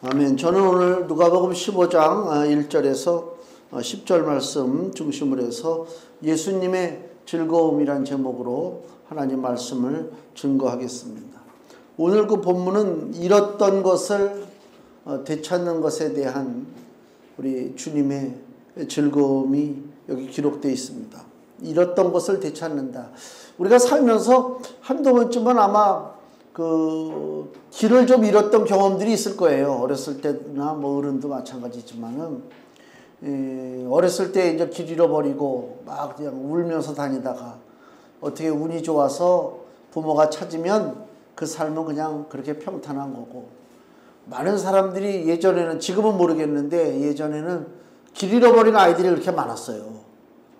아멘. 저는 오늘 누가복음 15장 1절에서 10절 말씀 중심으로 해서 예수님의 즐거움이란 제목으로 하나님 말씀을 증거하겠습니다. 오늘 그 본문은 잃었던 것을 되찾는 것에 대한 우리 주님의 즐거움이 여기 기록되어 있습니다. 잃었던 것을 되찾는다. 우리가 살면서 한두 번쯤은 아마 그 길을 좀 잃었던 경험들이 있을 거예요. 어렸을 때나 뭐 어른도 마찬가지지만은 어렸을 때 이제 길 잃어버리고 막 그냥 울면서 다니다가 어떻게 운이 좋아서 부모가 찾으면 그 삶은 그냥 그렇게 평탄한 거고, 많은 사람들이 예전에는, 지금은 모르겠는데 예전에는 길 잃어버린 아이들이 그렇게 많았어요.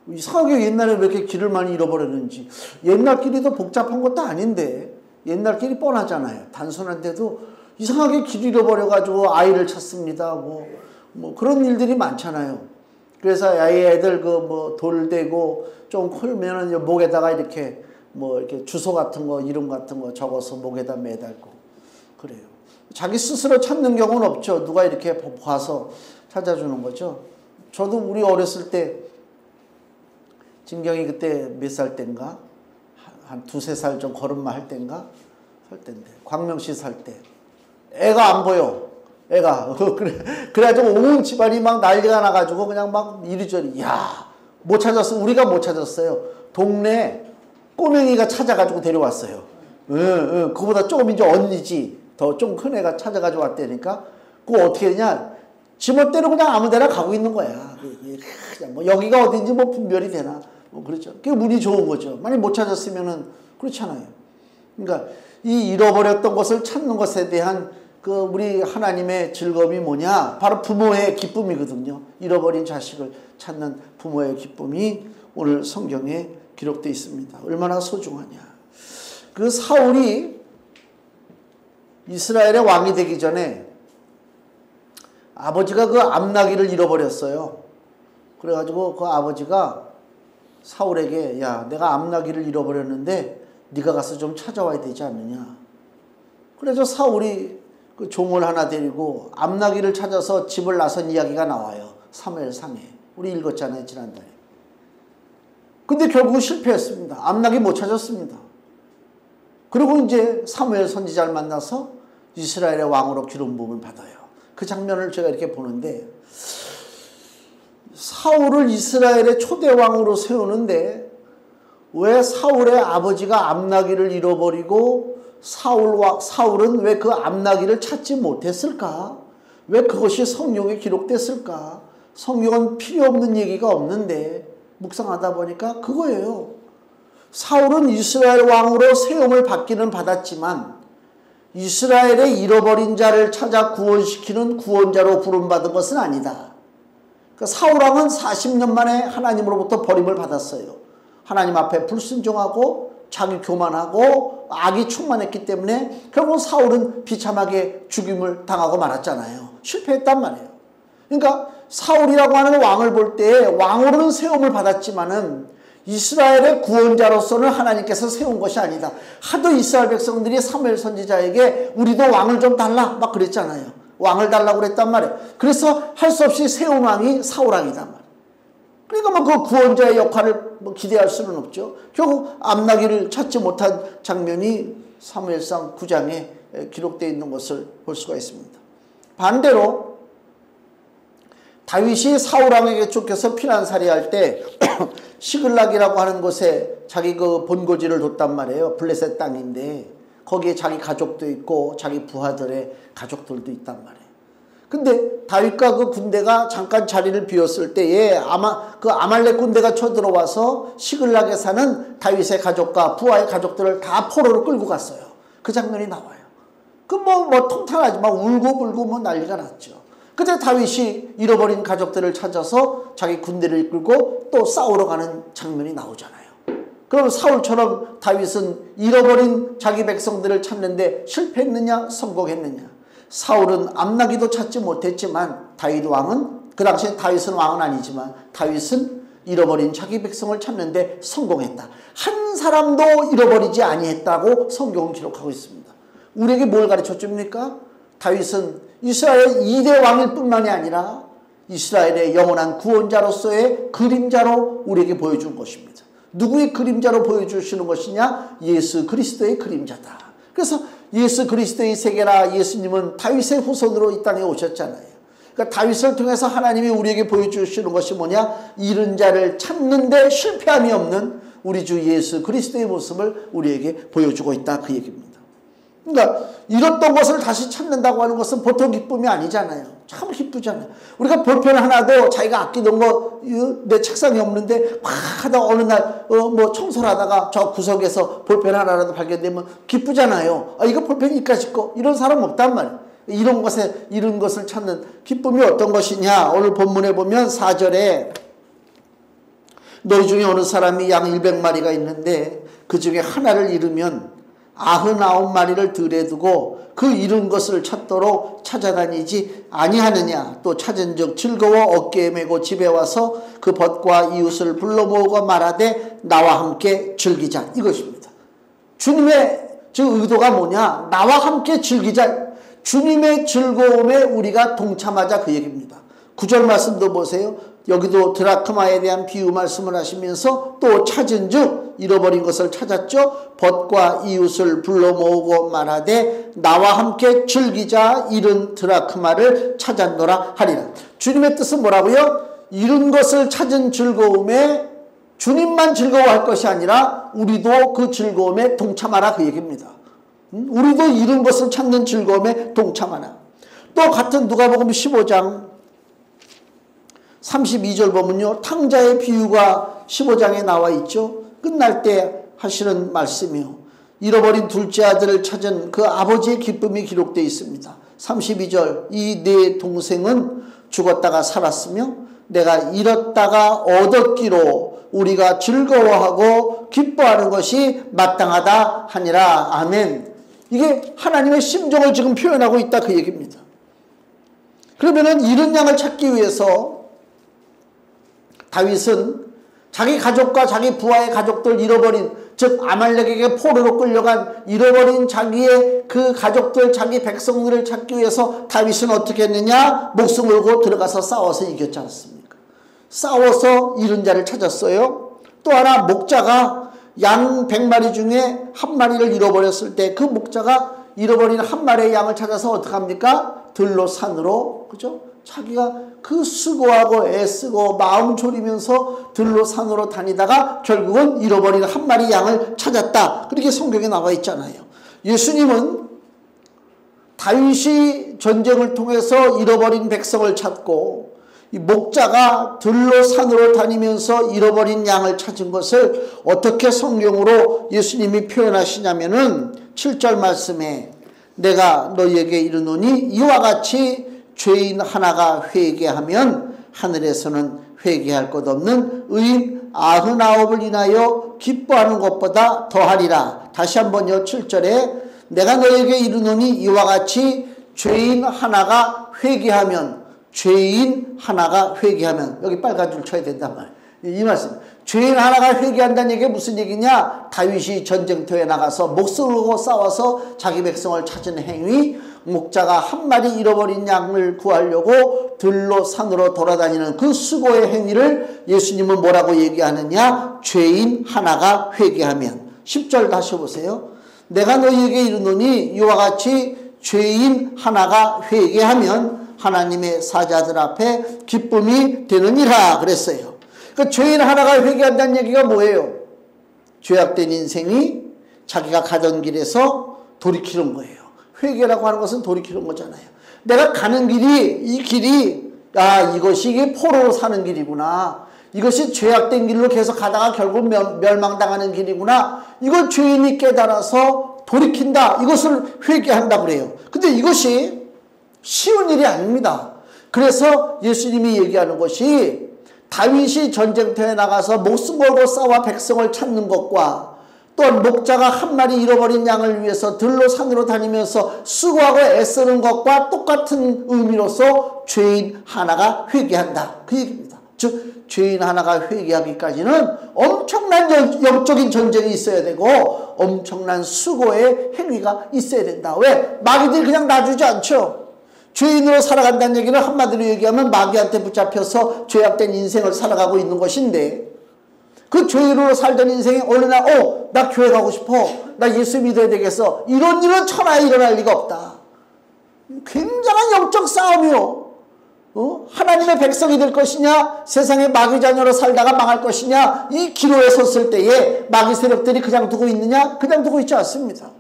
이상하게 옛날에 왜 이렇게 길을 많이 잃어버렸는지. 옛날 길이 더 복잡한 것도 아닌데 옛날 길이 뻔하잖아요. 단순한데도 이상하게 길 잃어버려가지고 아이를 찾습니다. 뭐 그런 일들이 많잖아요. 그래서 애들 돌 대고 좀 크면은 목에다가 이렇게 이렇게 주소 같은 거, 이름 같은 거 적어서 목에다 매달고 그래요. 자기 스스로 찾는 경우는 없죠. 누가 이렇게 봐서 찾아주는 거죠. 저도 우리 어렸을 때, 진경이 그때 몇 살 때인가? 한 두세 살 좀 걸음마 할 때인가? 살 때인데, 광명시 살 때. 애가 안 보여. 애가. 그래가지고 온 집안이 막 난리가 나가지고 그냥 막 이리저리. 야, 못 찾았어. 우리가 못 찾았어요. 동네 꼬맹이가 찾아가지고 데려왔어요. 그거보다 조금 이제 언니지. 더 좀 큰 애가 찾아가지고 왔다니까. 그거 어떻게 되냐. 지멋대로 그냥 아무 데나 가고 있는 거야. 그냥 여기가 어딘지 분별이 되나. 그렇죠. 그게 운이 좋은 거죠. 만약 못 찾았으면은 그렇잖아요. 그러니까 이 잃어버렸던 것을 찾는 것에 대한 우리 하나님의 즐거움이 뭐냐? 바로 부모의 기쁨이거든요. 잃어버린 자식을 찾는 부모의 기쁨이 오늘 성경에 기록되어 있습니다. 얼마나 소중하냐. 그 사울이 이스라엘의 왕이 되기 전에 아버지가 그 암나귀를 잃어버렸어요. 그래가지고 그 아버지가 사울에게, 야, 내가 암나귀를 잃어버렸는데 네가 가서 좀 찾아와야 되지 않느냐. 그래서 사울이 그 종을 하나 데리고 암나귀를 찾아서 집을 나선 이야기가 나와요. 사무엘상에. 우리 읽었잖아요, 지난달에. 근데 결국은 실패했습니다. 암나귀 못 찾았습니다. 그리고 이제 사무엘 선지자를 만나서 이스라엘의 왕으로 기름 부음을 받아요. 그 장면을 제가 이렇게 보는데, 사울을 이스라엘의 초대왕으로 세우는데 왜 사울의 아버지가 암나귀를 잃어버리고 사울은 왜 그 암나귀를 찾지 못했을까? 왜 그것이 성경에 기록됐을까? 성경은 필요 없는 얘기가 없는데 묵상하다 보니까 그거예요. 사울은 이스라엘 왕으로 세움을 받기는 받았지만 이스라엘의 잃어버린 자를 찾아 구원시키는 구원자로 부름받은 것은 아니다. 사울왕은 40년 만에 하나님으로부터 버림을 받았어요. 하나님 앞에 불순종하고 자기 교만하고 악이 충만했기 때문에 결국 사울은 비참하게 죽임을 당하고 말았잖아요. 실패했단 말이에요. 그러니까 사울이라고 하는 왕을 볼 때 왕으로는 세움을 받았지만은 이스라엘의 구원자로서는 하나님께서 세운 것이 아니다. 하도 이스라엘 백성들이 사무엘 선지자에게 우리도 왕을 좀 달라 막 그랬잖아요. 왕을 달라고 그랬단 말이에요. 그래서 할 수 없이 세운 왕이 사울왕이단 말이에요. 그러니까 그 구원자의 역할을 기대할 수는 없죠. 결국 암나귀를 찾지 못한 장면이 사무엘상 9장에 기록되어 있는 것을 볼 수가 있습니다. 반대로 다윗이 사울왕에게 쫓겨서 피난살이할 때 시글락이라고 하는 곳에 자기 그 본고지를 뒀단 말이에요. 블레셋 땅인데 거기에 자기 가족도 있고 자기 부하들의 가족들도 있단 말이에요. 근데 다윗과 그 군대가 잠깐 자리를 비웠을 때에 그 아말렉 군대가 쳐들어와서 시글락에 사는 다윗의 가족과 부하의 가족들을 다 포로로 끌고 갔어요. 그 장면이 나와요. 통탄하지 막 울고 불고 난리가 났죠. 그때 다윗이 잃어버린 가족들을 찾아서 자기 군대를 이끌고 또 싸우러 가는 장면이 나오잖아요. 그럼 사울처럼 다윗은 잃어버린 자기 백성들을 찾는데 실패했느냐 성공했느냐. 사울은 암나귀도 찾지 못했지만 다윗 왕은, 그 당시에 다윗은 왕은 아니지만 다윗은 잃어버린 자기 백성을 찾는데 성공했다. 한 사람도 잃어버리지 아니했다고 성경은 기록하고 있습니다. 우리에게 뭘 가르쳐 줍니까? 다윗은 이스라엘의 2대 왕일 뿐만이 아니라 이스라엘의 영원한 구원자로서의 그림자로 우리에게 보여준 것입니다. 누구의 그림자로 보여주시는 것이냐? 예수 그리스도의 그림자다. 그래서 예수 그리스도의 세계라 예수님은 다윗의 후손으로 이 땅에 오셨잖아요. 그러니까 다윗을 통해서 하나님이 우리에게 보여주시는 것이 뭐냐? 잃은 자를 찾는데 실패함이 없는 우리 주 예수 그리스도의 모습을 우리에게 보여주고 있다, 그 얘기입니다. 그러니까 잃었던 것을 다시 찾는다고 하는 것은 보통 기쁨이 아니잖아요. 참 기쁘잖아요. 우리가 볼펜 하나도 자기가 아끼던 거 내 책상에 없는데 막 하다가 어느 날 뭐 청소를 하다가 저 구석에서 볼펜 하나라도 발견되면 기쁘잖아요. 아, 이거 볼펜이 이까짓 거. 이런 사람 없단 말이에요. 이런 것을 찾는 기쁨이 어떤 것이냐? 오늘 본문에 보면 4절에 너희 중에 어느 사람이 양 100마리가 있는데 그 중에 하나를 잃으면 99마리를 들에 두고 그 잃은 것을 찾도록 찾아다니지 아니하느냐. 또 찾은즉 즐거워 어깨에 메고 집에 와서 그 벗과 이웃을 불러 모으고 말하되 나와 함께 즐기자, 이것입니다. 주님의 의도가 뭐냐? 나와 함께 즐기자. 주님의 즐거움에 우리가 동참하자, 그 얘기입니다. 9절 말씀도 보세요. 여기도 드라크마에 대한 비유 말씀을 하시면서 또 찾은즉 잃어버린 것을 찾았죠. 벗과 이웃을 불러 모으고 말하되 나와 함께 즐기자, 잃은 드라크마를 찾았노라 하리라. 주님의 뜻은 뭐라고요? 잃은 것을 찾은 즐거움에 주님만 즐거워할 것이 아니라 우리도 그 즐거움에 동참하라, 그 얘기입니다. 우리도 잃은 것을 찾는 즐거움에 동참하라. 또 같은 누가복음 15장 32절 보면요, 탕자의 비유가 15장에 나와 있죠. 끝날 때 하시는 말씀이요, 잃어버린 둘째 아들을 찾은 그 아버지의 기쁨이 기록되어 있습니다. 32절, 이 네 동생은 죽었다가 살았으며 내가 잃었다가 얻었기로 우리가 즐거워하고 기뻐하는 것이 마땅하다 하니라. 아멘. 이게 하나님의 심정을 지금 표현하고 있다, 그 얘기입니다. 그러면은 잃은 양을 찾기 위해서 다윗은 자기 가족과 자기 부하의 가족들 잃어버린, 즉 아말렉에게 포로로 끌려간 잃어버린 자기의 그 가족들, 자기 백성들을 찾기 위해서 다윗은 어떻게 했느냐? 목숨 걸고 들어가서 싸워서 이겼지 않습니까? 싸워서 잃은 자를 찾았어요. 또 하나, 목자가 양 100마리 중에 한 마리를 잃어버렸을 때 그 목자가 잃어버린 한 마리의 양을 찾아서 어떻게 합니까? 들로 산으로, 그죠? 자기가 그 수고하고 애쓰고 마음 졸이면서 들로 산으로 다니다가 결국은 잃어버린 한 마리 양을 찾았다, 그렇게 성경에 나와 있잖아요. 예수님은 다윗이 전쟁을 통해서 잃어버린 백성을 찾고 이 목자가 들로 산으로 다니면서 잃어버린 양을 찾은 것을 어떻게 성경으로 예수님이 표현하시냐면은 7절 말씀에 내가 너희에게 이르노니 이와 같이 죄인 하나가 회개하면 하늘에서는 회개할 것 없는 의인 99을 인하여 기뻐하는 것보다 더하리라. 다시 한번요, 7절에 내가 너에게 이르노니 이와 같이 죄인 하나가 회개하면, 죄인 하나가 회개하면, 여기 빨간 줄 쳐야 된단 말이에요. 이 말씀, 죄인 하나가 회개한다는 얘기가 무슨 얘기냐? 다윗이 전쟁터에 나가서 목숨을 걸고 싸워서 자기 백성을 찾은 행위, 목자가 한 마리 잃어버린 양을 구하려고 들로 산으로 돌아다니는 그 수고의 행위를 예수님은 뭐라고 얘기하느냐? 죄인 하나가 회개하면. 10절 다시 보세요. 내가 너희에게 이르노니 이와 같이 죄인 하나가 회개하면 하나님의 사자들 앞에 기쁨이 되느니라 그랬어요. 그 죄인 하나가 회개한다는 얘기가 뭐예요? 죄악된 인생이 자기가 가던 길에서 돌이키는 거예요. 회개라고 하는 것은 돌이키는 거잖아요. 내가 가는 길이, 이 길이, 이것이 이게 포로로 사는 길이구나. 이것이 죄악된 길로 계속 가다가 결국 멸망당하는 길이구나. 이걸 죄인이 깨달아서 돌이킨다. 이것을 회개한다 그래요. 근데 이것이 쉬운 일이 아닙니다. 그래서 예수님이 얘기하는 것이 다윗이 전쟁터에 나가서 목숨 걸고 싸워 백성을 찾는 것과 또한 목자가 한 마리 잃어버린 양을 위해서 들로 산으로 다니면서 수고하고 애쓰는 것과 똑같은 의미로서 죄인 하나가 회개한다, 그 얘기입니다. 즉 죄인 하나가 회개하기까지는 엄청난 영적인 전쟁이 있어야 되고 엄청난 수고의 행위가 있어야 된다. 왜? 마귀들이 그냥 놔주지 않죠. 죄인으로 살아간다는 얘기는 한마디로 얘기하면 마귀한테 붙잡혀서 죄악된 인생을 살아가고 있는 것인데, 그 죄인으로 살던 인생이 어느 날 나 교회 가고 싶어, 나 예수 믿어야 되겠어, 이런 일은 천하에 일어날 리가 없다. 굉장한 영적 싸움이요. 하나님의 백성이 될 것이냐, 세상의 마귀 자녀로 살다가 망할 것이냐, 이 기로에 섰을 때에 마귀 세력들이 그냥 두고 있느냐? 그냥 두고 있지 않습니다.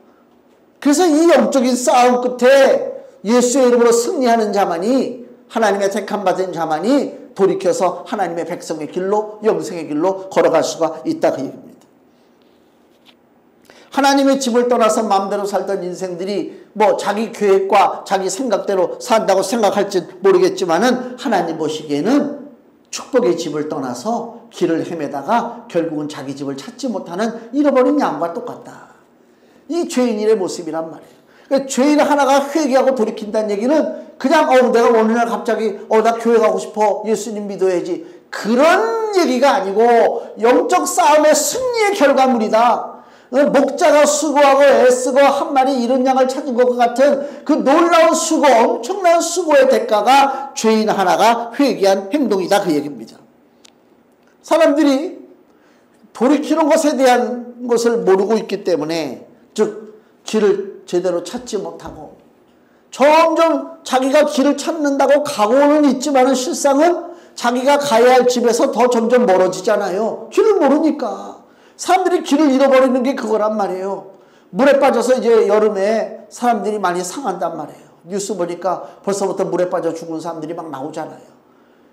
그래서 이 영적인 싸움 끝에 예수의 이름으로 승리하는 자만이, 하나님의 택함 받은 자만이 돌이켜서 하나님의 백성의 길로, 영생의 길로 걸어갈 수가 있다, 그 얘기입니다. 하나님의 집을 떠나서 마음대로 살던 인생들이 뭐 자기 계획과 자기 생각대로 산다고 생각할지 모르겠지만은, 하나님 보시기에는 축복의 집을 떠나서 길을 헤매다가 결국은 자기 집을 찾지 못하는 잃어버린 양과 똑같다. 이 죄인의 모습이란 말이에요. 그러니까 죄인 하나가 회개하고 돌이킨다는 얘기는 그냥 내가 어느 날 갑자기 나 교회 가고 싶어, 예수님 믿어야지, 그런 얘기가 아니고 영적 싸움의 승리의 결과물이다. 목자가 수고하고 애쓰고 한 마리 이른 양을 찾은 것과 같은 그 놀라운 수고, 엄청난 수고의 대가가 죄인 하나가 회개한 행동이다, 그 얘기입니다. 사람들이 돌이키는 것에 대한 것을 모르고 있기 때문에, 즉 길을 제대로 찾지 못하고 점점 자기가 길을 찾는다고 각오는 있지만은 실상은 자기가 가야 할 집에서 더 점점 멀어지잖아요. 길을 모르니까. 사람들이 길을 잃어버리는 게 그거란 말이에요. 물에 빠져서 이제 여름에 사람들이 많이 상한단 말이에요. 뉴스 보니까 벌써부터 물에 빠져 죽은 사람들이 막 나오잖아요.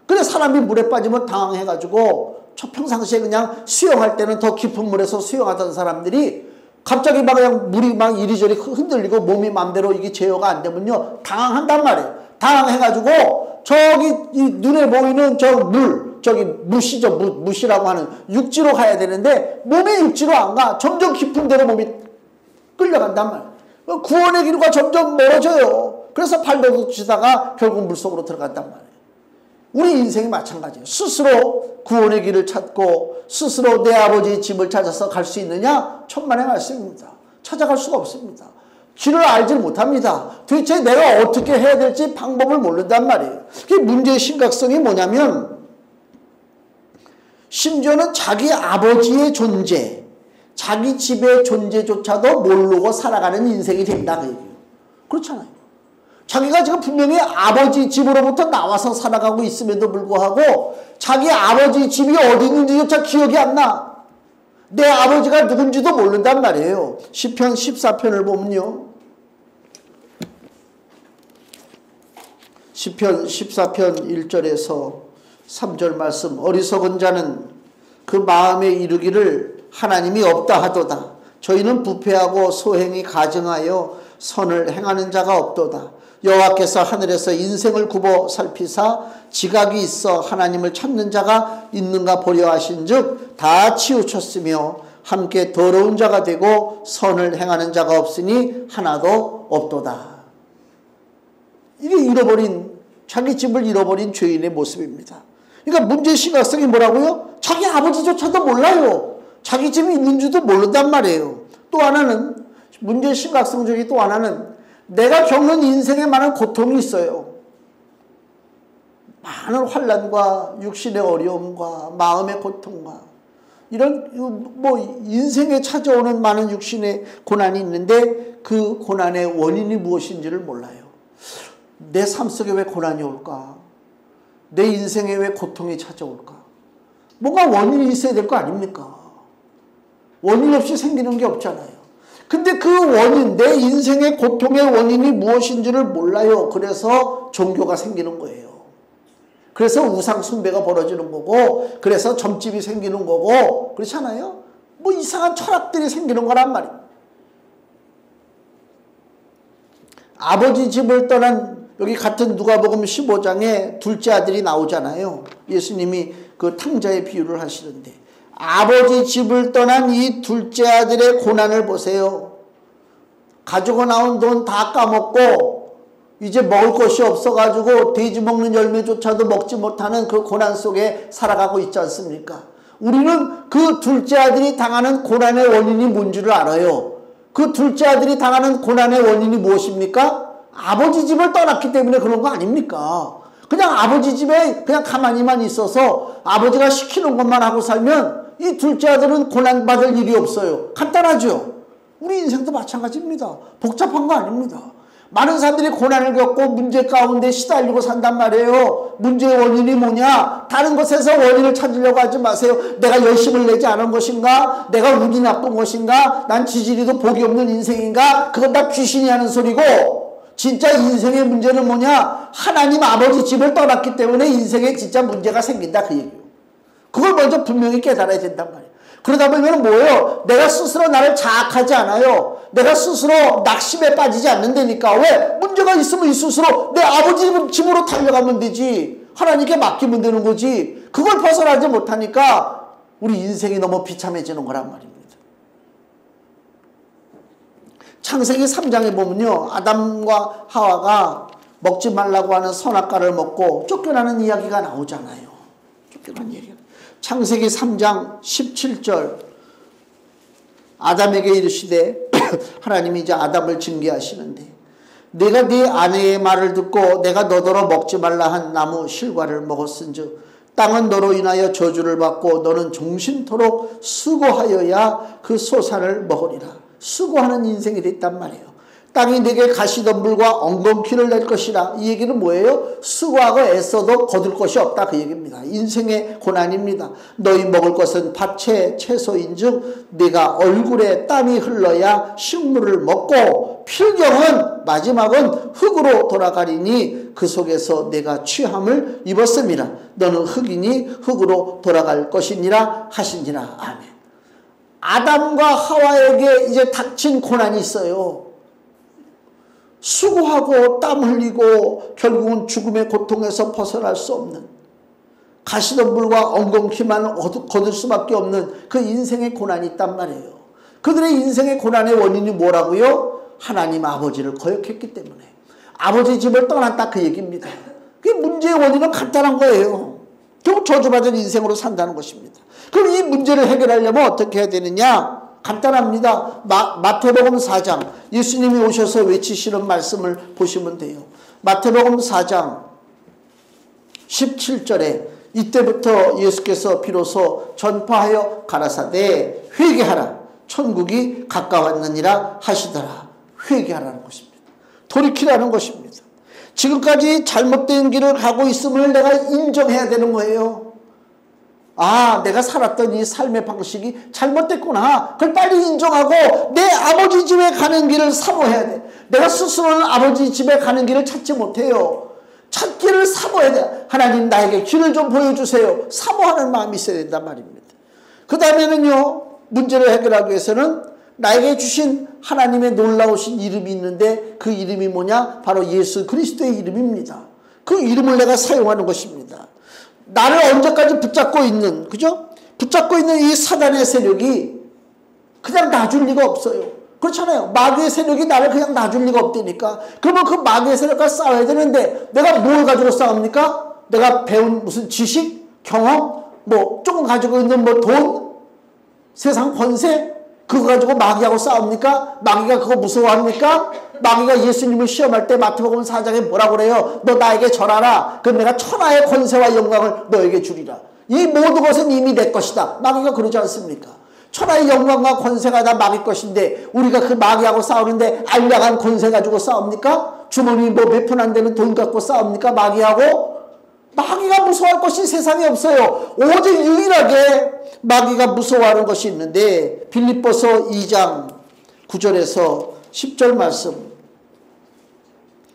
근데 사람이 물에 빠지면 당황해가지고 평상시에 그냥 수영할 때는 더 깊은 물에서 수영하던 사람들이 갑자기 막 그냥 물이 막 이리저리 흔들리고 몸이 맘대로 이게 제어가 안 되면요, 당황한단 말이에요. 당황해가지고 저기 이 눈에 보이는 저 물, 저기 무시죠, 무시라고 하는 육지로 가야 되는데 몸이 육지로 안 가. 점점 깊은 데로 몸이 끌려간단 말이에요. 구원의 길과 점점 멀어져요. 그래서 발버둥치다가 결국 물속으로 들어간단 말이에요. 우리 인생이 마찬가지예요. 스스로 구원의 길을 찾고 스스로 내 아버지의 집을 찾아서 갈 수 있느냐? 천만의 말씀입니다. 찾아갈 수가 없습니다. 길을 알지 못합니다. 도대체 내가 어떻게 해야 될지 방법을 모른단 말이에요. 그 문제의 심각성이 뭐냐면, 심지어는 자기 아버지의 존재, 자기 집의 존재조차도 모르고 살아가는 인생이 된다, 그 얘기예요. 그렇잖아요. 자기가 지금 분명히 아버지 집으로부터 나와서 살아가고 있음에도 불구하고 자기 아버지 집이 어디 있는지조차 기억이 안 나. 내 아버지가 누군지도 모른단 말이에요. 시편 14편을 보면요, 시편 14편 1절에서 3절 말씀, 어리석은 자는 그 마음에 이르기를 하나님이 없다 하도다. 저희는 부패하고 소행이 가증하여 선을 행하는 자가 없도다. 여호와께서 하늘에서 인생을 굽어 살피사 지각이 있어 하나님을 찾는 자가 있는가 보려 하신즉 다 치우쳤으며 함께 더러운 자가 되고 선을 행하는 자가 없으니 하나도 없도다. 이게 잃어버린, 자기 집을 잃어버린 죄인의 모습입니다. 그러니까 문제의 심각성이 뭐라고요? 자기 아버지조차도 몰라요. 자기 집이 있는 줄도 모른단 말이에요. 또 하나는, 문제의 심각성 중에 또 하나는, 내가 겪는 인생에 많은 고통이 있어요. 많은 환난과 육신의 어려움과 마음의 고통과 이런 뭐 인생에 찾아오는 많은 육신의 고난이 있는데, 그 고난의 원인이 무엇인지를 몰라요. 내 삶 속에 왜 고난이 올까? 내 인생에 왜 고통이 찾아올까? 뭔가 원인이 있어야 될 거 아닙니까? 원인 없이 생기는 게 없잖아요. 근데 그 원인, 내 인생의 고통의 원인이 무엇인지를 몰라요. 그래서 종교가 생기는 거예요. 그래서 우상 숭배가 벌어지는 거고, 그래서 점집이 생기는 거고, 그렇잖아요? 뭐 이상한 철학들이 생기는 거란 말이에요. 아버지 집을 떠난, 여기 같은 누가복음 15장에 둘째 아들이 나오잖아요. 예수님이 그 탕자의 비유를 하시는데, 아버지 집을 떠난 이 둘째 아들의 고난을 보세요. 가지고 나온 돈 다 까먹고 이제 먹을 것이 없어가지고 돼지 먹는 열매조차도 먹지 못하는 그 고난 속에 살아가고 있지 않습니까? 우리는 그 둘째 아들이 당하는 고난의 원인이 뭔지를 알아요. 그 둘째 아들이 당하는 고난의 원인이 무엇입니까? 아버지 집을 떠났기 때문에 그런 거 아닙니까? 그냥 아버지 집에 그냥 가만히만 있어서 아버지가 시키는 것만 하고 살면 이 둘째 아들은 고난받을 일이 없어요. 간단하죠? 우리 인생도 마찬가지입니다. 복잡한 거 아닙니다. 많은 사람들이 고난을 겪고 문제 가운데 시달리고 산단 말이에요. 문제의 원인이 뭐냐? 다른 것에서 원인을 찾으려고 하지 마세요. 내가 열심을 내지 않은 것인가? 내가 운이 나쁜 것인가? 난 지지리도 복이 없는 인생인가? 그건 다 귀신이 하는 소리고, 진짜 인생의 문제는 뭐냐? 하나님 아버지 집을 떠났기 때문에 인생에 진짜 문제가 생긴다, 그 얘기예요. 그걸 먼저 분명히 깨달아야 된단 말이에요. 그러다 보면 뭐예요? 내가 스스로 나를 자학하지 않아요. 내가 스스로 낙심에 빠지지 않는다니까. 왜? 문제가 있으면 이 스스로 내 아버지 집으로 달려가면 되지. 하나님께 맡기면 되는 거지. 그걸 벗어나지 못하니까 우리 인생이 너무 비참해지는 거란 말입니다. 창세기 3장에 보면요, 아담과 하와가 먹지 말라고 하는 선악과를 먹고 쫓겨나는 이야기가 나오잖아요. 쫓겨나는 얘기가. 창세기 3장 17절, 아담에게 이르시되 하나님이 이제 아담을 징계하시는데, 내가 네 아내의 말을 듣고 내가 너더러 먹지 말라 한 나무 실과를 먹었은즉 땅은 너로 인하여 저주를 받고 너는 종신토록 수고하여야 그 소산을 먹으리라. 수고하는 인생이 됐단 말이에요. 땅이 내게 가시덤불과 엉겅퀴를 낼 것이라. 이 얘기는 뭐예요? 수고하고 애써도 거둘 것이 없다, 그 얘기입니다. 인생의 고난입니다. 너희 먹을 것은 밭의 채소인즉 네가 얼굴에 땀이 흘러야 식물을 먹고 필경은 마지막은 흙으로 돌아가리니 그 속에서 내가 취함을 입었음이라. 너는 흙이니 흙으로 돌아갈 것이니라 하시니라. 아멘. 아담과 하와에게 이제 닥친 고난이 있어요. 수고하고 땀 흘리고 결국은 죽음의 고통에서 벗어날 수 없는, 가시덤불과 엉겅퀴만 거둘 수밖에 없는 그 인생의 고난이 있단 말이에요. 그들의 인생의 고난의 원인이 뭐라고요? 하나님 아버지를 거역했기 때문에 아버지 집을 떠났다, 그 얘기입니다. 그 문제의 원인은 간단한 거예요. 결국 저주받은 인생으로 산다는 것입니다. 그럼 이 문제를 해결하려면 어떻게 해야 되느냐? 간단합니다. 마태복음 4장, 예수님이 오셔서 외치시는 말씀을 보시면 돼요. 마태복음 4장 17절에 이때부터 예수께서 비로소 전파하여 가라사대 회개하라, 천국이 가까웠느니라 하시더라. 회개하라는 것입니다. 돌이키라는 것입니다. 지금까지 잘못된 길을 가고 있음을 내가 인정해야 되는 거예요. 아, 내가 살았던 이 삶의 방식이 잘못됐구나. 그걸 빨리 인정하고 내 아버지 집에 가는 길을 사모해야 돼. 내가 스스로는 아버지 집에 가는 길을 찾지 못해요. 찾기를 사모해야 돼. 하나님, 나에게 길을 좀 보여주세요. 사모하는 마음이 있어야 된단 말입니다. 그 다음에는요, 문제를 해결하기 위해서는 나에게 주신 하나님의 놀라우신 이름이 있는데, 그 이름이 뭐냐? 바로 예수 그리스도의 이름입니다. 그 이름을 내가 사용하는 것입니다. 나를 언제까지 붙잡고 있는, 그죠? 붙잡고 있는 이 사단의 세력이 그냥 놔줄 리가 없어요. 그렇잖아요. 마귀의 세력이 나를 그냥 놔줄 리가 없다니까. 그러면 그 마귀의 세력과 싸워야 되는데 내가 뭘 가지고 싸웁니까? 내가 배운 무슨 지식, 경험, 뭐 조금 가지고 있는 뭐 돈, 세상 권세, 그거 가지고 마귀하고 싸웁니까? 마귀가 그거 무서워합니까? 마귀가 예수님을 시험할 때 마태복음 4장에 뭐라고 그래요? 너 나에게 절하라. 그럼 내가 천하의 권세와 영광을 너에게 주리라. 이 모든 것은 이미 내 것이다. 마귀가 그러지 않습니까? 천하의 영광과 권세가 다 마귀 것인데 우리가 그 마귀하고 싸우는데 알량한 권세 가지고 싸웁니까? 주머니 뭐 몇 푼 안 되는 돈 갖고 싸웁니까? 마귀하고? 마귀가 무서워할 것이 세상에 없어요. 오직 유일하게 마귀가 무서워하는 것이 있는데, 빌립보서 2장 9절에서 10절 말씀,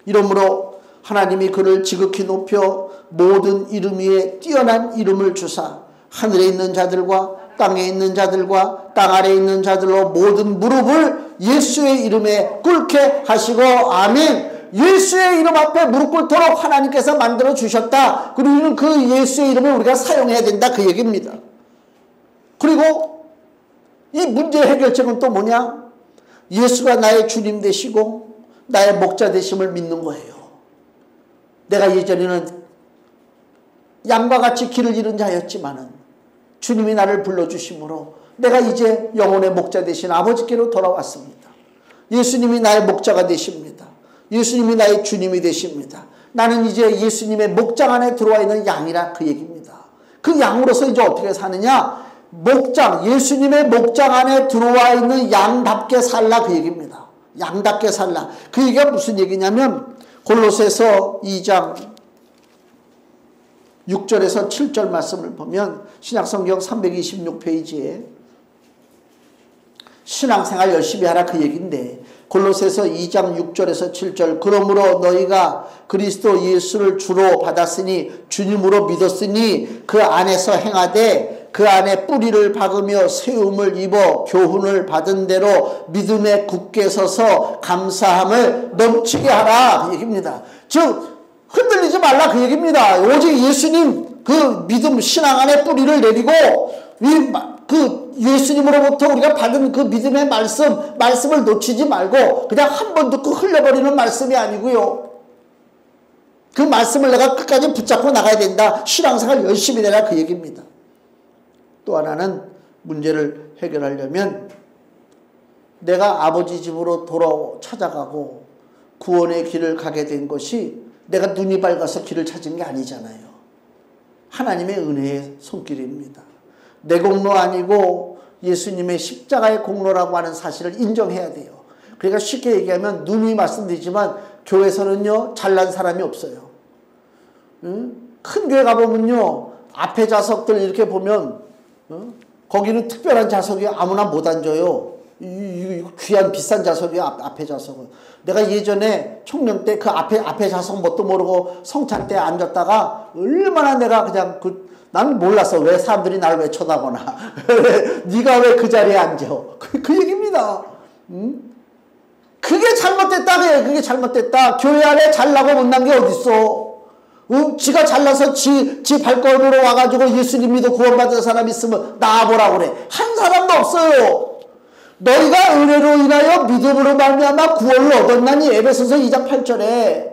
이러므로 하나님이 그를 지극히 높여 모든 이름 위에 뛰어난 이름을 주사 하늘에 있는 자들과 땅에 있는 자들과 땅 아래에 있는 자들로 모든 무릎을 예수의 이름에 꿇게 하시고, 아멘. 예수의 이름 앞에 무릎 꿇도록 하나님께서 만들어 주셨다. 그리고 그 예수의 이름을 우리가 사용해야 된다, 그 얘기입니다. 그리고 이 문제의 해결책은 또 뭐냐? 예수가 나의 주님 되시고 나의 목자 되심을 믿는 거예요. 내가 예전에는 양과 같이 길을 잃은 자였지만은 주님이 나를 불러주심으로 내가 이제 영혼의 목자 되신 아버지께로 돌아왔습니다. 예수님이 나의 목자가 되십니다. 예수님이 나의 주님이 되십니다. 나는 이제 예수님의 목장 안에 들어와 있는 양이라 그 얘기입니다. 그 양으로서 이제 어떻게 사느냐? 목장, 예수님의 목장 안에 들어와 있는 양답게 살라 그 얘기입니다. 양답게 살라. 그 얘기가 무슨 얘기냐면 골로새서 2장 6절에서 7절 말씀을 보면 신약성경 326페이지에 신앙생활 열심히 하라 그 얘기인데 골로새서 2장 6절에서 7절 그러므로 너희가 그리스도 예수를 주로 받았으니 주님으로 믿었으니 그 안에서 행하되 그 안에 뿌리를 박으며 세움을 입어 교훈을 받은 대로 믿음에 굳게 서서 감사함을 넘치게 하라 그 얘기입니다. 즉 흔들리지 말라 그 얘기입니다. 오직 예수님 그 믿음 신앙 안에 뿌리를 내리고 그 예수님으로부터 우리가 받은 그 믿음의 말씀을 놓치지 말고 그냥 한 번 듣고 흘려버리는 말씀이 아니고요. 그 말씀을 내가 끝까지 붙잡고 나가야 된다. 신앙생활 열심히 내라 그 얘기입니다. 또 하나는 문제를 해결하려면 내가 아버지 집으로 찾아가고 구원의 길을 가게 된 것이 내가 눈이 밝아서 길을 찾은 게 아니잖아요. 하나님의 은혜의 손길입니다. 내 공로 아니고 예수님의 십자가의 공로라고 하는 사실을 인정해야 돼요. 그러니까 쉽게 얘기하면 누누이 말씀드리지만 교회에서는요 잘난 사람이 없어요. 큰 교회 가보면요 앞에 좌석들 이렇게 보면 거기는 특별한 좌석이 아무나 못 앉아요. 귀한 비싼 좌석이에요. 앞에 좌석은. 내가 예전에 총련 때 그 앞에 좌석 뭣도 모르고 성찬 때 앉았다가 얼마나 내가 그냥 난 몰랐어. 왜 사람들이 나를 왜 쳐다보나. 네가 왜 그 자리에 앉아. 그 얘기입니다. 그게 잘못됐다. 그게 잘못됐다. 교회 안에 잘나고 못난 게 어딨어. 지가 잘나서 지 발걸음으로 와가지고 예수님 믿어 구원받은 사람 있으면 나와보라고 그래. 한 사람도 없어요. 너희가 은혜로 인하여 믿음으로 말미암아 구원을 얻었나니 에베소서 2장 8절에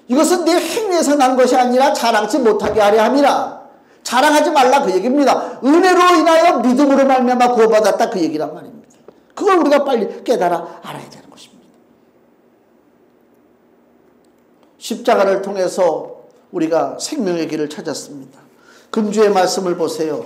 이것은 네 행위에서 난 것이 아니라 자랑치 못하게 하려 함이라. 자랑하지 말라 그 얘기입니다. 은혜로 인하여 믿음으로 말미암아 구원받았다 그 얘기란 말입니다. 그걸 우리가 빨리 깨달아 알아야 되는 것입니다. 십자가를 통해서 우리가 생명의 길을 찾았습니다. 금주의 말씀을 보세요.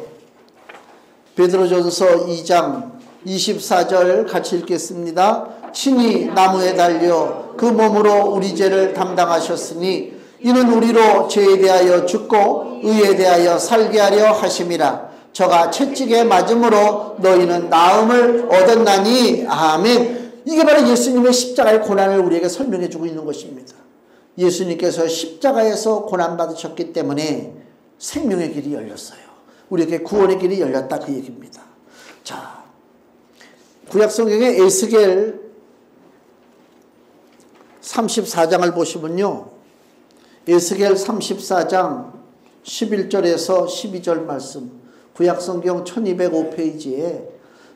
베드로전서 2장 24절 같이 읽겠습니다. 친히 나무에 달려 그 몸으로 우리 죄를 담당하셨으니 이는 우리로 죄에 대하여 죽고 의에 대하여 살게 하려 하심이라. 저가 채찍에 맞음으로 너희는 나음을 얻었나니. 아멘. 이게 바로 예수님의 십자가의 고난을 우리에게 설명해 주고 있는 것입니다. 예수님께서 십자가에서 고난받으셨기 때문에 생명의 길이 열렸어요. 우리에게 구원의 길이 열렸다 그 얘기입니다. 자, 구약성경의 에스겔 34장을 보시면요. 에스겔 34장 11절에서 12절 말씀, 구약성경 1205페이지에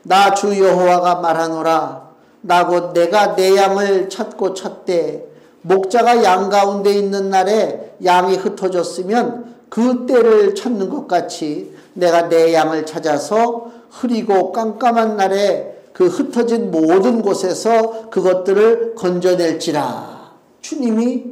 나 주 여호와가 말하노라. 나 곧 내가 내 양을 찾고 찾되 목자가 양 가운데 있는 날에 양이 흩어졌으면 그 때를 찾는 것 같이 내가 내 양을 찾아서 흐리고 깜깜한 날에 그 흩어진 모든 곳에서 그것들을 건져낼지라. 주님이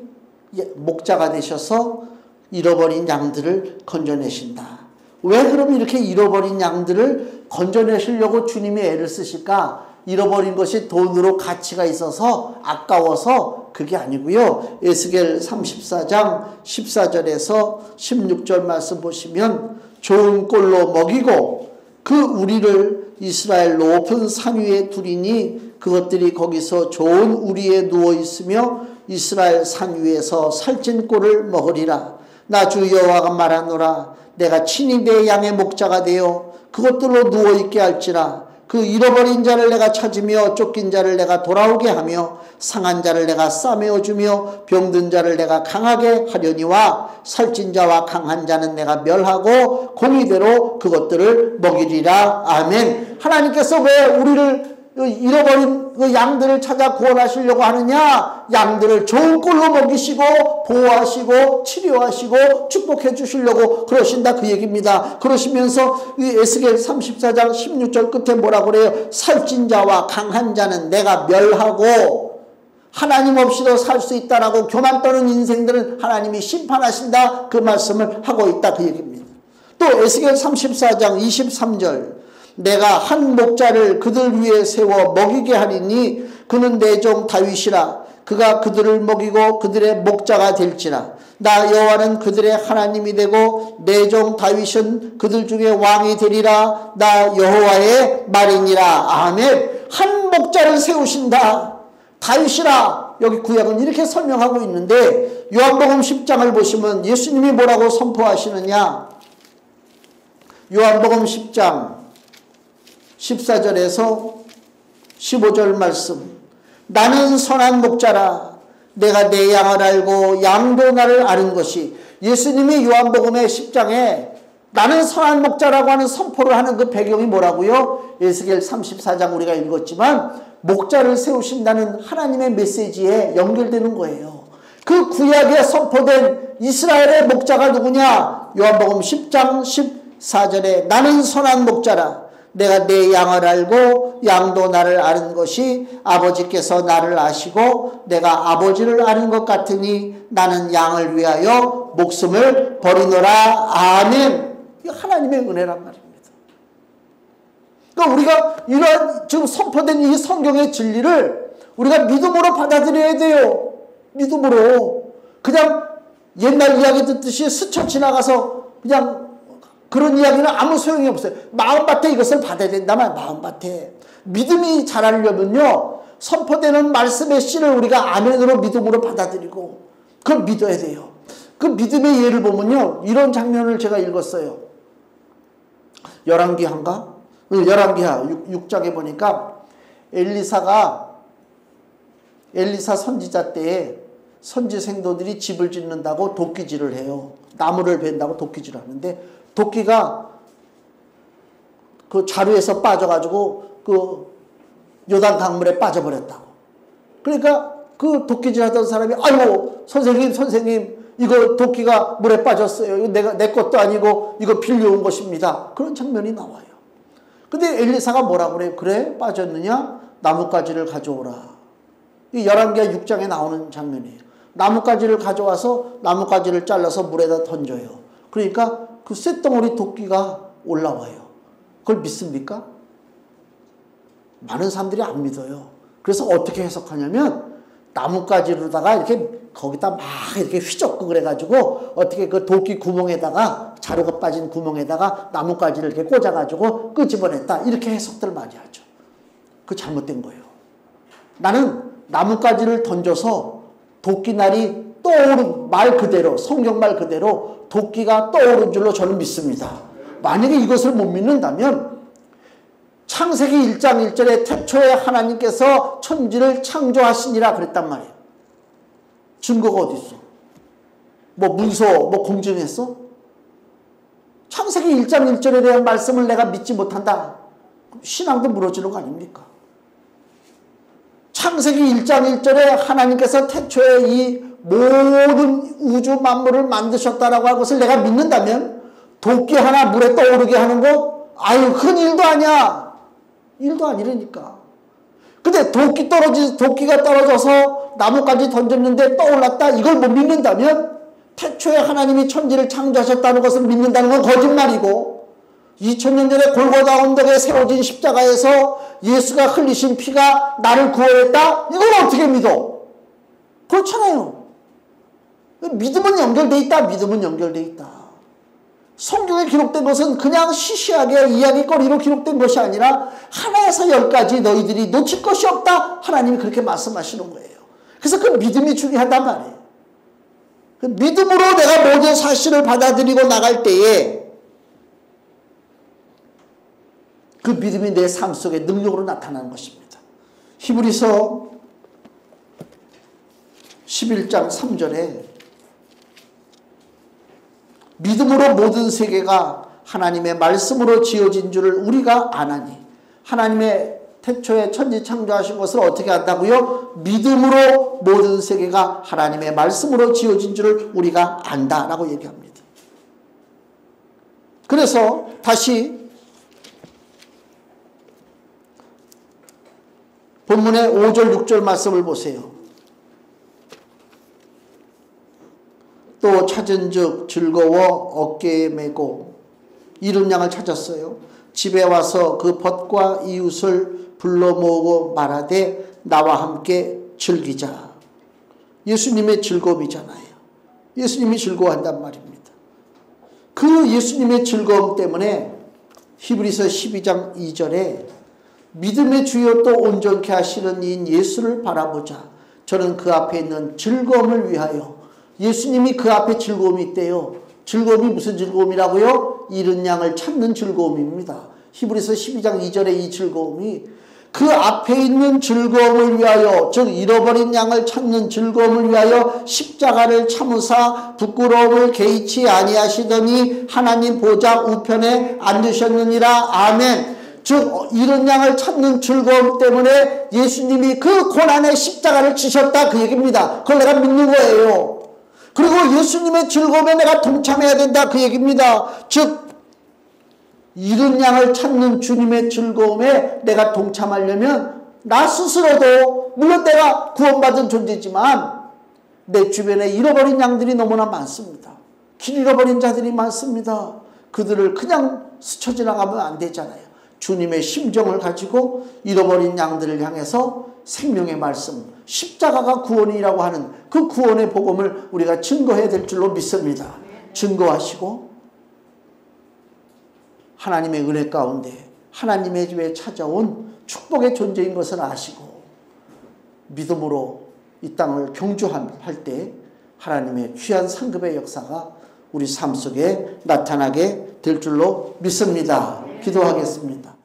목자가 되셔서 잃어버린 양들을 건져내신다. 왜 그럼 이렇게 잃어버린 양들을 건져내시려고 주님이 애를 쓰실까? 잃어버린 것이 돈으로 가치가 있어서 아까워서 그게 아니고요. 에스겔 34장 14절에서 16절 말씀 보시면 좋은 꼴로 먹이고 그 우리를 이스라엘 높은 산 위에 두리니 그것들이 거기서 좋은 우리에 누워 있으며 이스라엘 산 위에서 살찐 꼴을 먹으리라. 나 주 여호와가 말하노라. 내가 친히 내 양의 목자가 되어 그것들로 누워 있게 할지라. 그 잃어버린 자를 내가 찾으며 쫓긴 자를 내가 돌아오게 하며 상한 자를 내가 싸매어주며 병든 자를 내가 강하게 하려니와 살찐 자와 강한 자는 내가 멸하고 공의대로 그것들을 먹이리라. 아멘. 하나님께서 왜 우리를 잃어버린 그 양들을 찾아 구원하시려고 하느냐? 양들을 좋은 꼴로 먹이시고 보호하시고 치료하시고 축복해 주시려고 그러신다 그 얘기입니다. 그러시면서 이 에스겔 34장 16절 끝에 뭐라고 그래요? 살찐 자와 강한 자는 내가 멸하고 하나님 없이도 살 수 있다라고 교만 떠는 인생들은 하나님이 심판하신다, 그 말씀을 하고 있다, 그 얘기입니다. 또 에스겔 34장 23절, 내가 한 목자를 그들 위에 세워 먹이게 하리니 그는 내 종 다윗이라. 그가 그들을 먹이고 그들의 목자가 될지라. 나 여호와는 그들의 하나님이 되고 내 종 다윗은 그들 중에 왕이 되리라. 나 여호와의 말이니라. 아멘. 한 목자를 세우신다. 다윗이라. 여기 구약은 이렇게 설명하고 있는데 요한복음 10장을 보시면 예수님이 뭐라고 선포하시느냐. 요한복음 10장 14절에서 15절 말씀. 나는 선한 목자라. 내가 내 양을 알고 양도 나를 아는 것이. 예수님이 요한복음의 10장에 나는 선한 목자라고 하는 선포를 하는 그 배경이 뭐라고요? 에스겔 34장 우리가 읽었지만 목자를 세우신다는 하나님의 메시지에 연결되는 거예요. 그 구약에 선포된 이스라엘의 목자가 누구냐? 요한복음 10장 14절에 나는 선한 목자라. 내가 내 양을 알고 양도 나를 아는 것이 아버지께서 나를 아시고 내가 아버지를 아는 것 같으니 나는 양을 위하여 목숨을 버리노라. 아멘. 이거 하나님의 은혜란 말입니다. 그러니까 우리가 이러한 지금 선포된 이 성경의 진리를 우리가 믿음으로 받아들여야 돼요. 믿음으로. 그냥 옛날 이야기 듣듯이 스쳐 지나가서 그냥 그런 이야기는 아무 소용이 없어요. 마음밭에 이것을 받아야 된다면 마음밭에. 믿음이 자라려면요. 선포되는 말씀의 씨를 우리가 아멘으로 믿음으로 받아들이고 그걸 믿어야 돼요. 그 믿음의 예를 보면요. 이런 장면을 제가 읽었어요. 열왕기하인가? 열왕기하 6장에 보니까 엘리사 선지자 때에 선지 생도들이 집을 짓는다고 도끼질을 해요. 나무를 벤다고 도끼질을 하는데 도끼가 그 자루에서 빠져가지고 그 요단 강물에 빠져버렸다고. 그러니까 그 도끼질 하던 사람이 아이고 선생님 이거 도끼가 물에 빠졌어요. 이거 내 것도 아니고 이거 빌려온 것입니다. 그런 장면이 나와요. 근데 엘리사가 뭐라고 그래요? 그래 빠졌느냐? 나뭇가지를 가져오라. 이 열왕기하 6장에 나오는 장면이에요. 나뭇가지를 가져와서 나뭇가지를 잘라서 물에다 던져요. 그러니까 그 쇳덩어리 도끼가 올라와요. 그걸 믿습니까? 많은 사람들이 안 믿어요. 그래서 어떻게 해석하냐면 나뭇가지로다가 이렇게 거기다 막 이렇게 휘젓고 그래가지고 어떻게 그 도끼 구멍에다가 자루가 빠진 구멍에다가 나뭇가지를 이렇게 꽂아가지고 끄집어냈다. 이렇게 해석들 많이 하죠. 그거 잘못된 거예요. 나는 나뭇가지를 던져서 도끼날이 떠오른 말 그대로 성경 말 그대로 도끼가 떠오른 줄로 저는 믿습니다. 만약에 이것을 못 믿는다면 창세기 1장 1절에 태초에 하나님께서 천지를 창조하시니라 그랬단 말이에요. 증거가 어디 있어? 뭐 문서 뭐 공증했어? 창세기 1장 1절에 대한 말씀을 내가 믿지 못한다. 신앙도 무너지는 거 아닙니까? 창세기 1장 1절에 하나님께서 태초에 이 모든 우주 만물을 만드셨다라고 한 것을 내가 믿는다면 도끼 하나 물에 떠오르게 하는 거 아유 큰 일도 아니야. 일도 아니라니까. 근데 도끼가 떨어져서 나뭇가지 던졌는데 떠올랐다. 이걸 못 믿는다면 태초에 하나님이 천지를 창조하셨다는 것을 믿는다는 건 거짓말이고 2000년 전에 골고다 언덕에 세워진 십자가에서 예수가 흘리신 피가 나를 구원했다? 이걸 어떻게 믿어? 그렇잖아요. 믿음은 연결돼 있다. 믿음은 연결돼 있다. 성경에 기록된 것은 그냥 시시하게 이야기거리로 기록된 것이 아니라 하나에서 10가지 너희들이 놓칠 것이 없다. 하나님이 그렇게 말씀하시는 거예요. 그래서 그 믿음이 중요하단 말이에요. 그 믿음으로 내가 모든 사실을 받아들이고 나갈 때에 그 믿음이 내 삶 속에 능력으로 나타나는 것입니다. 히브리서 11장 3절에 믿음으로 모든 세계가 하나님의 말씀으로 지어진 줄을 우리가 아나니. 하나님의 태초에 천지 창조하신 것을 어떻게 안다고요? 믿음으로 모든 세계가 하나님의 말씀으로 지어진 줄을 우리가 안다라고 얘기합니다. 그래서 다시 본문의 5절 6절 말씀을 보세요. 찾은즉 즐거워 어깨에 메고 잃은 양을 찾았어요. 집에 와서 그 벗과 이웃을 불러 모으고 말하되 나와 함께 즐기자. 예수님의 즐거움이잖아요. 예수님이 즐거워한단 말입니다. 그 예수님의 즐거움 때문에 히브리서 12장 2절에 믿음의 주여 또 온전케 하시는 이인 예수를 바라보자. 저는 그 앞에 있는 즐거움을 위하여. 예수님이 그 앞에 즐거움이 있대요. 즐거움이 무슨 즐거움이라고요? 잃은 양을 찾는 즐거움입니다. 히브리서 12장 2절의 이 즐거움이 그 앞에 있는 즐거움을 위하여, 즉 잃어버린 양을 찾는 즐거움을 위하여 십자가를 참으사 부끄러움을 개의치 아니하시더니 하나님 보좌 우편에 앉으셨느니라. 아멘. 즉 잃은 양을 찾는 즐거움 때문에 예수님이 그 고난의 십자가를 지셨다, 그 얘기입니다. 그걸 내가 믿는 거예요. 그리고 예수님의 즐거움에 내가 동참해야 된다, 그 얘기입니다. 즉 잃은 양을 찾는 주님의 즐거움에 내가 동참하려면 나 스스로도, 물론 내가 구원받은 존재지만 내 주변에 잃어버린 양들이 너무나 많습니다. 길 잃어버린 자들이 많습니다. 그들을 그냥 스쳐 지나가면 안 되잖아요. 주님의 심정을 가지고 잃어버린 양들을 향해서 생명의 말씀, 십자가가 구원이라고 하는 그 구원의 복음을 우리가 증거해야 될 줄로 믿습니다. 증거하시고 하나님의 은혜 가운데 하나님의 집에 찾아온 축복의 존재인 것을 아시고 믿음으로 이 땅을 경주할 때 하나님의 귀한 상급의 역사가 우리 삶 속에 나타나게 될 줄로 믿습니다. 기도하겠습니다.